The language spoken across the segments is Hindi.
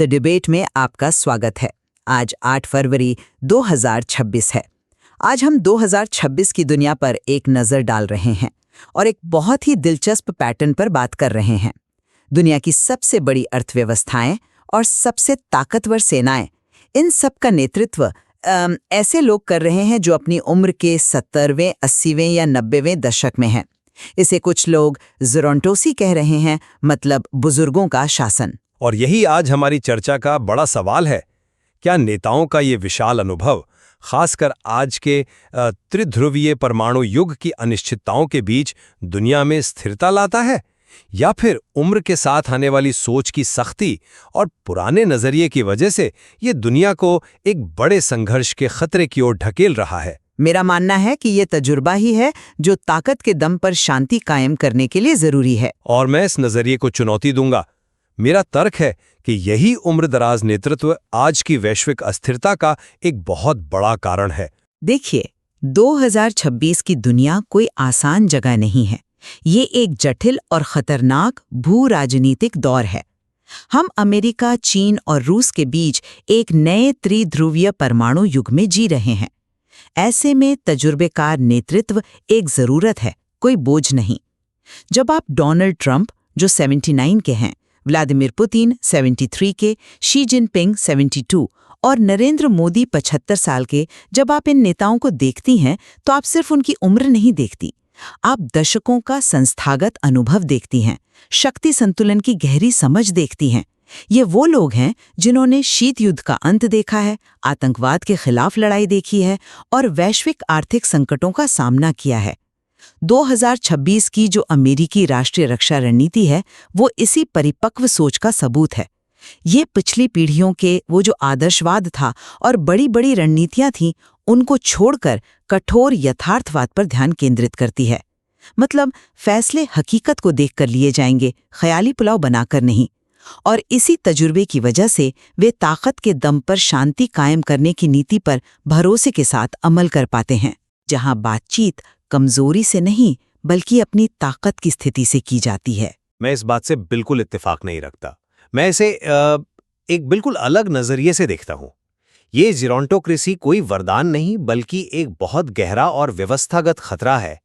द डिबेट में आपका स्वागत है। आज 8 फरवरी 2026 है। आज हम 2026 की दुनिया पर एक नज़र डाल रहे हैं और एक बहुत ही दिलचस्प पैटर्न पर बात कर रहे हैं। दुनिया की सबसे बड़ी अर्थव्यवस्थाएं और सबसे ताकतवर सेनाएं, इन सब का नेतृत्व ऐसे लोग कर रहे हैं जो अपनी उम्र के 70वें, 80वें या 90वें दशक में हैं। इसे कुछ लोग ज़ोरॉन्टोसी कह रहे हैं, मतलब बुजुर्गों का शासन। और यही आज हमारी चर्चा का बड़ा सवाल है। क्या नेताओं का ये विशाल अनुभव, खासकर आज के त्रिध्रुवीय परमाणु युग की अनिश्चितताओं के बीच, दुनिया में स्थिरता लाता है, या फिर उम्र के साथ आने वाली सोच की सख्ती और पुराने नजरिए की वजह से ये दुनिया को एक बड़े संघर्ष के खतरे की ओर ढकेल रहा है? मेरा मानना है कि ये तजुर्बा ही है जो ताकत के दम पर शांति कायम करने के लिए जरूरी है। और मैं इस नजरिए को चुनौती दूंगा। मेरा तर्क है कि यही उम्रदराज नेतृत्व आज की वैश्विक अस्थिरता का एक बहुत बड़ा कारण है। देखिए, 2026 की दुनिया कोई आसान जगह नहीं है। ये एक जटिल और खतरनाक भू राजनीतिक दौर है। हम अमेरिका, चीन और रूस के बीच एक नए त्रिध्रुवीय परमाणु युग में जी रहे हैं। ऐसे में तजुर्बेकार नेतृत्व एक जरूरत है, कोई बोझ नहीं। जब आप डोनाल्ड ट्रंप, जो 79 के हैं, व्लादिमीर पुतिन 73 के, शी जिनपिंग 72 और नरेंद्र मोदी 75 साल के, जब आप इन नेताओं को देखती हैं तो आप सिर्फ उनकी उम्र नहीं देखती, आप दशकों का संस्थागत अनुभव देखती हैं, शक्ति संतुलन की गहरी समझ देखती हैं। ये वो लोग हैं जिन्होंने शीत युद्ध का अंत देखा है, आतंकवाद के खिलाफ लड़ाई देखी है और वैश्विक आर्थिक संकटों का सामना किया है। 2026 की जो अमेरिकी राष्ट्रीय रक्षा रणनीति है, वो इसी परिपक्व सोच का सबूत है। ये पिछली पीढ़ियों के वो जो आदर्शवाद था और बड़ी बड़ी रणनीतियां थीं, उनको छोड़कर कठोर यथार्थवाद पर ध्यान केंद्रित करती है। मतलब फैसले हकीकत को देखकर लिए जाएंगे, ख्याली पुलाव बनाकर नहीं। और इसी तजुर्बे की वजह से वे ताकत के दम पर शांति कायम करने की नीति पर भरोसे के साथ अमल कर पाते हैं, जहां बातचीत कमजोरी से नहीं बल्कि अपनी ताकत की स्थिति से की जाती है। मैं इस बात से बिल्कुल इत्तेफाक नहीं रखता। मैं इसे एक बिल्कुल अलग नजरिए से देखता हूं। ये ज़ोरॉन्टोक्रेसी कोई वरदान नहीं, बल्कि एक बहुत गहरा और व्यवस्थागत खतरा है।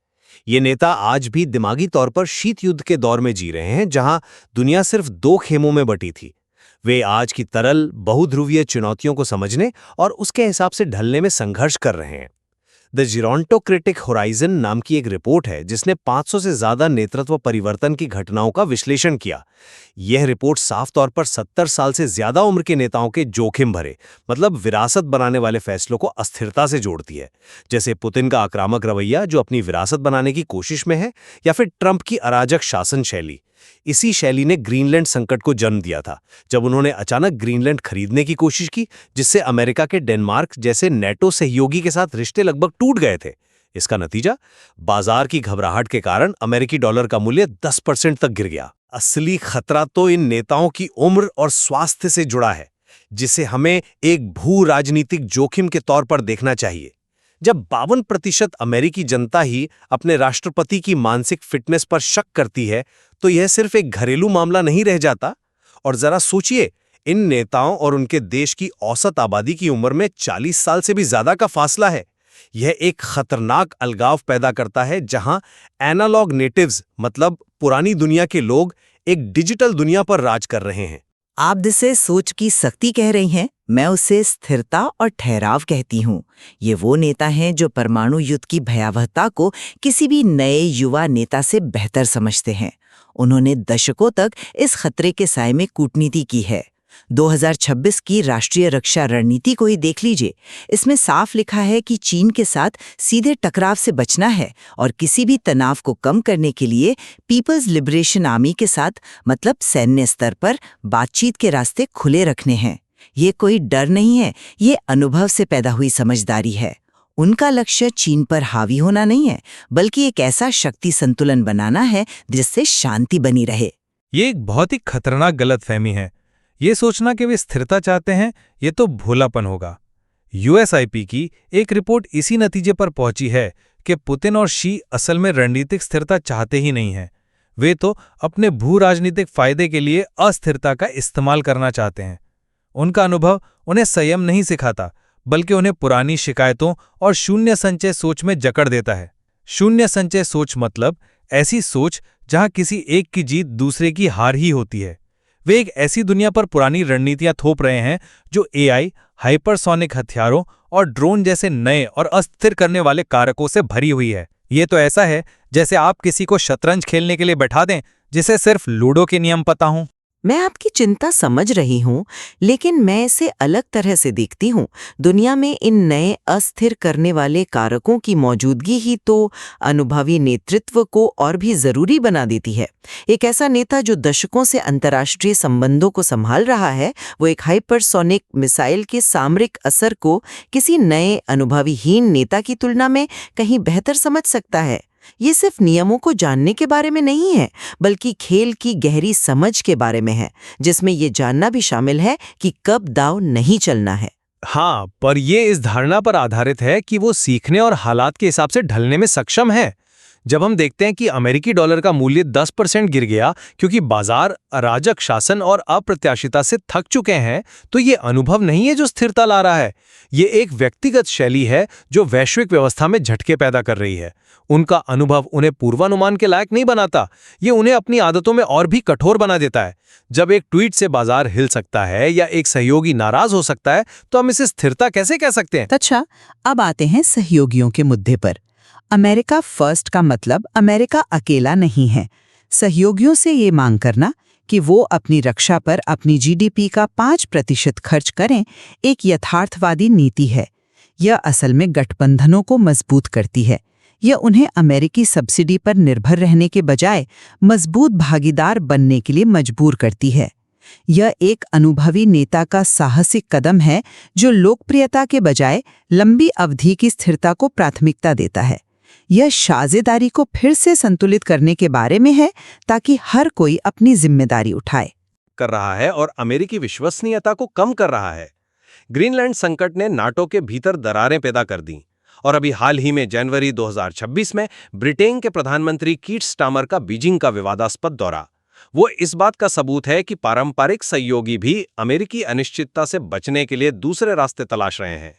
ये नेता आज भी दिमागी तौर पर शीत युद्ध के दौर में जी रहे हैं, जहां दुनिया सिर्फ 2 खेमों में बटी थी। वे आज की तरल बहुध्रुवीय चुनौतियों को समझने और उसके हिसाब से ढलने में संघर्ष कर रहे हैं। द जीरोंटोक्रेटिक होराइजन नाम की एक रिपोर्ट है जिसने 500 से ज्यादा नेतृत्व परिवर्तन की घटनाओं का विश्लेषण किया। यह रिपोर्ट साफ तौर पर 70 साल से ज्यादा उम्र के नेताओं के जोखिम भरे, मतलब विरासत बनाने वाले फैसलों को अस्थिरता से जोड़ती है, जैसे पुतिन का आक्रामक रवैया जो अपनी विरासत बनाने की कोशिश में है, या फिर ट्रंप की अराजक शासन शैली। इसी शैली ने ग्रीनलैंड संकट को जन्म दिया था, जब उन्होंने अचानक ग्रीनलैंड खरीदने की कोशिश की, जिससे अमेरिका के डेनमार्क जैसे नेटो सहयोगी के साथ रिश्ते लगभग टूट गए थे। इसका नतीजा, बाजार की घबराहट के कारण अमेरिकी डॉलर का मूल्य 10% तक गिर गया। असली खतरा तो इन नेताओं की उम्र और स्वास्थ्य से जुड़ा है, जिसे हमें एक भू राजनीतिक जोखिम के तौर पर देखना चाहिए। जब 52% अमेरिकी जनता ही अपने राष्ट्रपति की मानसिक फिटनेस पर शक करती है, तो यह सिर्फ एक घरेलू मामला नहीं रह जाता। और जरा सोचिए, इन नेताओं और उनके देश की औसत आबादी की उम्र में 40 साल से भी ज्यादा का फासला है। यह एक खतरनाक अलगाव पैदा करता है, जहां एनालॉग नेटिव्स, मतलब पुरानी दुनिया के लोग, एक डिजिटल दुनिया पर राज कर रहे हैं। आप जिसे सोच की सख्ती कह रही हैं, मैं उसे स्थिरता और ठहराव कहती हूँ। ये वो नेता हैं जो परमाणु युद्ध की भयावहता को किसी भी नए युवा नेता से बेहतर समझते हैं। उन्होंने दशकों तक इस खतरे के साए में कूटनीति की है। 2026 की राष्ट्रीय रक्षा रणनीति को ही देख लीजिए। इसमें साफ लिखा है कि चीन के साथ सीधे टकराव से बचना है और किसी भी तनाव को कम करने के लिए पीपल्स लिबरेशन आर्मी के साथ, मतलब सैन्य स्तर पर, बातचीत के रास्ते खुले रखने हैं। ये कोई डर नहीं है, ये अनुभव से पैदा हुई समझदारी है। उनका लक्ष्य चीन पर हावी होना नहीं है, बल्कि एक ऐसा शक्ति संतुलन बनाना है जिससे शांति बनी रहे। ये एक बहुत ही खतरनाक गलतफहमी है। ये सोचना कि वे स्थिरता चाहते हैं, ये तो भोलापन होगा। यूएसआईपी की एक रिपोर्ट इसी नतीजे पर पहुंची है कि पुतिन और शी असल में रणनीतिक स्थिरता चाहते ही नहीं हैं। वे तो अपने भू राजनीतिक फायदे के लिए अस्थिरता का इस्तेमाल करना चाहते हैं। उनका अनुभव उन्हें संयम नहीं सिखाता, बल्कि उन्हें पुरानी शिकायतों और शून्य संचय सोच में जकड़ देता है। शून्य संचय सोच मतलब ऐसी सोच जहां किसी एक की जीत दूसरे की हार ही होती है। वे एक ऐसी दुनिया पर पुरानी रणनीतियां थोप रहे हैं जो एआई, हाइपरसोनिक हथियारों और ड्रोन जैसे नए और अस्थिर करने वाले कारकों से भरी हुई है। ये तो ऐसा है जैसे आप किसी को शतरंज खेलने के लिए बैठा दें जिसे सिर्फ लूडो के नियम पता हों। मैं आपकी चिंता समझ रही हूँ, लेकिन मैं इसे अलग तरह से देखती हूँ। दुनिया में इन नए अस्थिर करने वाले कारकों की मौजूदगी ही तो अनुभवी नेतृत्व को और भी जरूरी बना देती है। एक ऐसा नेता जो दशकों से अंतर्राष्ट्रीय संबंधों को संभाल रहा है, वो एक हाइपरसोनिक मिसाइल के सामरिक असर को किसी नए अनुभवीहीन नेता की तुलना में कहीं बेहतर समझ सकता है। ये सिर्फ नियमों को जानने के बारे में नहीं है, बल्कि खेल की गहरी समझ के बारे में है, जिसमें ये जानना भी शामिल है कि कब दांव नहीं चलना है। हाँ, पर ये इस धारणा पर आधारित है कि वो सीखने और हालात के हिसाब से ढलने में सक्षम है। जब हम देखते हैं कि अमेरिकी डॉलर का मूल्य 10% गिर गया क्योंकि बाजार अराजक शासन और अप्रत्याशितता से थक चुके हैं, तो ये अनुभव नहीं है जो स्थिरता ला रहा है। ये एक व्यक्तिगत शैली है जो वैश्विक व्यवस्था में झटके पैदा कर रही है। उनका अनुभव उन्हें पूर्वानुमान के लायक नहीं बनाता, ये उन्हें अपनी आदतों में और भी कठोर बना देता है। जब एक ट्वीट से बाजार हिल सकता है या एक सहयोगी नाराज हो सकता है, तो हम इसे स्थिरता कैसे कह सकते हैं? अच्छा, अब आते हैं सहयोगियों के मुद्दे पर। अमेरिका फर्स्ट का मतलब अमेरिका अकेला नहीं है। सहयोगियों से ये मांग करना कि वो अपनी रक्षा पर अपनी जीडीपी का 5% खर्च करें एक यथार्थवादी नीति है। यह असल में गठबंधनों को मजबूत करती है। यह उन्हें अमेरिकी सब्सिडी पर निर्भर रहने के बजाय मजबूत भागीदार बनने के लिए मजबूर करती है। यह एक अनुभवी नेता का साहसिक कदम है जो लोकप्रियता के बजाय लंबी अवधि की स्थिरता को प्राथमिकता देता है। यह साझेदारी को फिर से संतुलित करने के बारे में है ताकि हर कोई अपनी जिम्मेदारी उठाए कर रहा है और अमेरिकी विश्वसनीयता को कम कर रहा है। ग्रीनलैंड संकट ने नाटो के भीतर दरारें पैदा कर दी और अभी हाल ही में जनवरी 2026 में ब्रिटेन के प्रधानमंत्री कीर स्टारमर का बीजिंग का विवादास्पद दौरा, वो इस बात का सबूत है कि पारंपरिक सहयोगी भी अमेरिकी अनिश्चितता से बचने के लिए दूसरे रास्ते तलाश रहे हैं।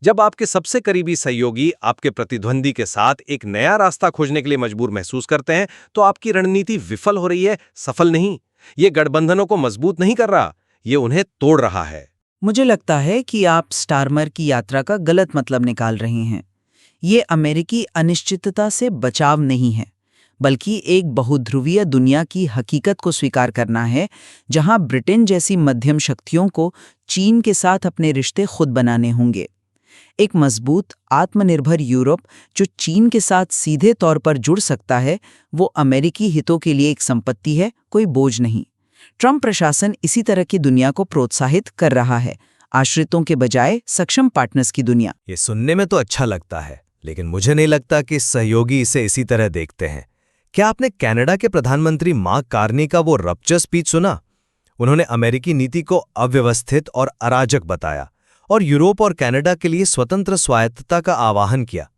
जब आपके सबसे करीबी सहयोगी आपके प्रतिद्वंदी के साथ एक नया रास्ता खोजने के लिए मजबूर महसूस करते हैं, तो आपकी रणनीति विफल हो रही है, सफल नहीं। ये गठबंधनों को मजबूत नहीं कर रहा, ये उन्हें तोड़ रहा है। मुझे लगता है कि आप स्टारमर की यात्रा का गलत मतलब निकाल रहे हैं। ये अमेरिकी अनिश्चितता से बचाव नहीं है, बल्कि एक बहुध्रुवीय दुनिया की हकीकत को स्वीकार करना है, जहां ब्रिटेन जैसी मध्यम शक्तियों को चीन के साथ अपने रिश्ते खुद बनाने होंगे। एक मजबूत, आत्मनिर्भर यूरोप जो चीन के साथ सीधे तौर पर जुड़ सकता है, वो अमेरिकी हितों के लिए एक संपत्ति है, कोई बोझ नहीं। ट्रंप प्रशासन इसी तरह की दुनिया को प्रोत्साहित कर रहा है, आश्रितों के बजाय सक्षम पार्टनर्स की दुनिया। ये सुनने में तो अच्छा लगता है, लेकिन मुझे नहीं लगता कि सहयोगी इसे इसी तरह देखते हैं। क्या आपने कनाडा के प्रधानमंत्री मार्क कार्नी का वो रप्चर स्पीच सुना? उन्होंने अमेरिकी नीति को अव्यवस्थित और अराजक बताया और यूरोप और कनाडा के लिए स्वतंत्र स्वायत्तता का आह्वान किया।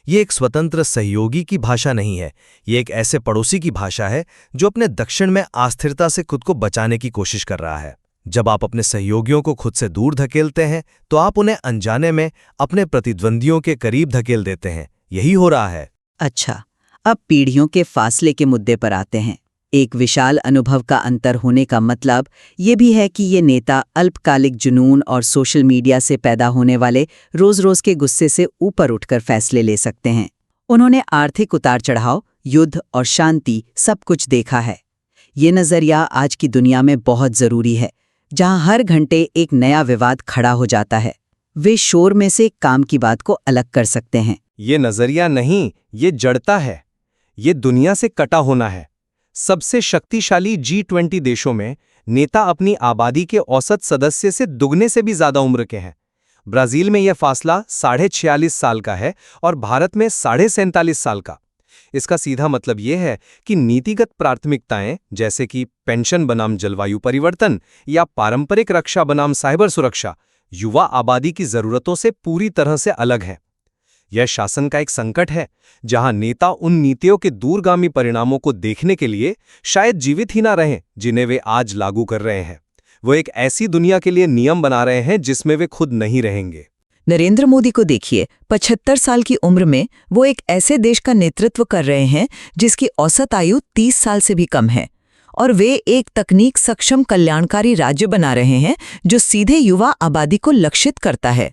ये एक स्वतंत्र सहयोगी की भाषा नहीं है, ये एक ऐसे पड़ोसी की भाषा है जो अपने दक्षिण में अस्थिरता से खुद को बचाने की कोशिश कर रहा है। जब आप अपने सहयोगियों को खुद से दूर धकेलते हैं, तो आप उन्हें अनजाने में अपने प्रतिद्वंदियों के करीब धकेल देते हैं। यही हो रहा है। अच्छा, अब पीढ़ियों के फासले के मुद्दे पर आते हैं। एक विशाल अनुभव का अंतर होने का मतलब ये भी है कि ये नेता अल्पकालिक जुनून और सोशल मीडिया से पैदा होने वाले रोज-रोज के गुस्से से ऊपर उठकर फैसले ले सकते हैं। उन्होंने आर्थिक उतार-चढ़ाव, युद्ध और शांति सब कुछ देखा है। ये नज़रिया आज की दुनिया में बहुत ज़रूरी है, जहां हर घंटे एक नया विवाद खड़ा हो जाता है। वे शोर में से काम की बात को अलग कर सकते हैं। ये नजरिया नहीं, ये जड़ता है। ये दुनिया से कटा होना है। सबसे शक्तिशाली G20 देशों में नेता अपनी आबादी के औसत सदस्य से दुगने से भी ज्यादा उम्र के हैं। ब्राजील में यह फासला 46.5 साल का है और भारत में 47.5 साल का। इसका सीधा मतलब यह है कि नीतिगत प्राथमिकताएं जैसे कि पेंशन बनाम जलवायु परिवर्तन या पारंपरिक रक्षा बनाम साइबर सुरक्षा युवा आबादी की जरूरतों से पूरी तरह से अलग हैं। यह शासन का एक संकट है, जहां नेता उन नीतियों के दूरगामी परिणामों को देखने के लिए शायद जीवित ही ना रहें जिन्हें वे आज लागू कर रहे हैं। वो एक ऐसी दुनिया के लिए नियम बना रहे हैं जिसमें वे खुद नहीं रहेंगे। नरेंद्र मोदी को देखिए, 75 साल की उम्र में वो एक ऐसे देश का नेतृत्व कर रहे हैं जिसकी औसत आयु 30 साल से भी कम है, और वे एक तकनीक सक्षम कल्याणकारी राज्य बना रहे हैं जो सीधे युवा आबादी को लक्षित करता है।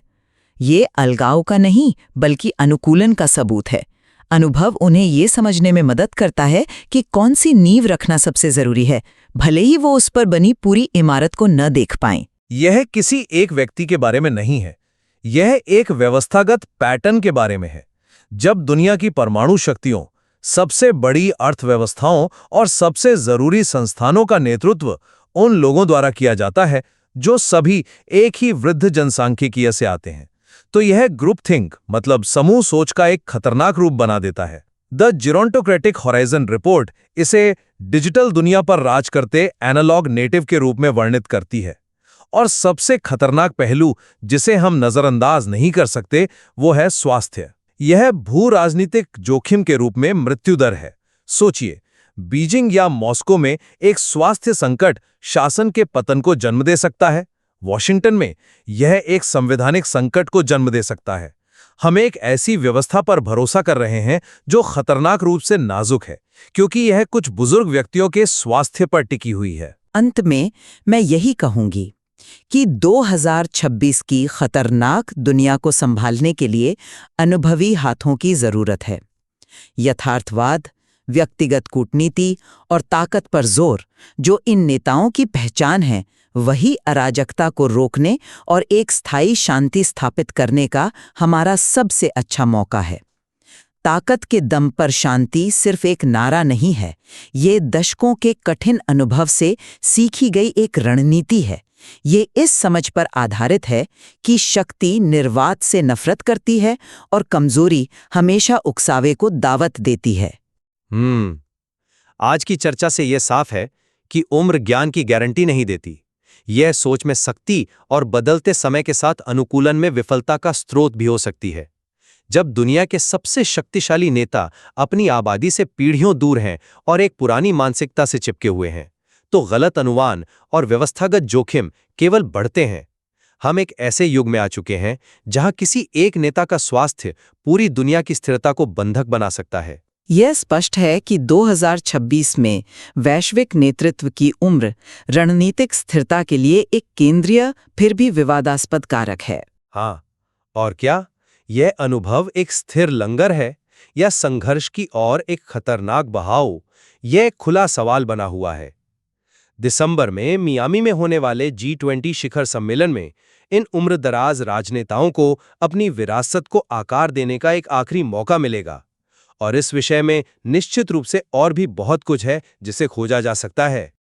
ये अलगाव का नहीं बल्कि अनुकूलन का सबूत है। अनुभव उन्हें ये समझने में मदद करता है कि कौन सी नींव रखना सबसे जरूरी है, भले ही वो उस पर बनी पूरी इमारत को न देख पाएं। यह किसी एक व्यक्ति के बारे में नहीं है, यह एक व्यवस्थागत पैटर्न के बारे में है। जब दुनिया की परमाणु शक्तियों, सबसे बड़ी अर्थव्यवस्थाओं और सबसे जरूरी संस्थानों का नेतृत्व उन लोगों द्वारा किया जाता है जो सभी एक ही वृद्ध जनसांख्यिकीय से आते हैं, तो यह ग्रुप थिंक मतलब समूह सोच का एक खतरनाक रूप बना देता है। द जिरोंटोक्रेटिक हॉराइजन रिपोर्ट इसे डिजिटल दुनिया पर राज करते एनालॉग नेटिव के रूप में वर्णित करती है। और सबसे खतरनाक पहलू जिसे हम नजरअंदाज नहीं कर सकते वो है स्वास्थ्य। यह भू राजनीतिक जोखिम के रूप में मृत्यु दर है। सोचिए, बीजिंग या मॉस्को में एक स्वास्थ्य संकट शासन के पतन को जन्म दे सकता है। वॉशिंगटन में यह एक संवैधानिक संकट को जन्म दे सकता है। हम एक ऐसी व्यवस्था पर भरोसा कर रहे हैं जो खतरनाक रूप से नाजुक है, क्योंकि यह कुछ बुजुर्ग व्यक्तियों के स्वास्थ्य पर टिकी हुई है। अंत में मैं यही कहूंगी कि 2026 की खतरनाक दुनिया को संभालने के लिए अनुभवी हाथों की जरूरत है। यथार्थवाद, व्यक्तिगत कूटनीति और ताकत पर जोर, जो इन नेताओं की पहचान है, वही अराजकता को रोकने और एक स्थायी शांति स्थापित करने का हमारा सबसे अच्छा मौका है। ताकत के दम पर शांति सिर्फ एक नारा नहीं है, ये दशकों के कठिन अनुभव से सीखी गई एक रणनीति है। ये इस समझ पर आधारित है कि शक्ति निर्वात से नफरत करती है और कमजोरी हमेशा उकसावे को दावत देती है। आज की चर्चा से यह साफ है कि उम्र ज्ञान की गारंटी नहीं देती। यह सोच में सख्ती और बदलते समय के साथ अनुकूलन में विफलता का स्रोत भी हो सकती है। जब दुनिया के सबसे शक्तिशाली नेता अपनी आबादी से पीढ़ियों दूर हैं और एक पुरानी मानसिकता से चिपके हुए हैं, तो गलत अनुमान और व्यवस्थागत जोखिम केवल बढ़ते हैं। हम एक ऐसे युग में आ चुके हैं जहां किसी एक नेता का स्वास्थ्य पूरी दुनिया की स्थिरता को बंधक बना सकता है। यह स्पष्ट है कि 2026 में वैश्विक नेतृत्व की उम्र रणनीतिक स्थिरता के लिए एक केंद्रीय फिर भी विवादास्पद कारक है। हाँ, और क्या यह अनुभव एक स्थिर लंगर है या संघर्ष की ओर एक खतरनाक बहाव? यह एक खुला सवाल बना हुआ है। दिसंबर में मियामी में होने वाले G20 शिखर सम्मेलन में इन उम्रदराज राजनेताओं को अपनी विरासत को आकार देने का एक आखिरी मौका मिलेगा, और इस विषय में निश्चित रूप से और भी बहुत कुछ है जिसे खोजा जा सकता है।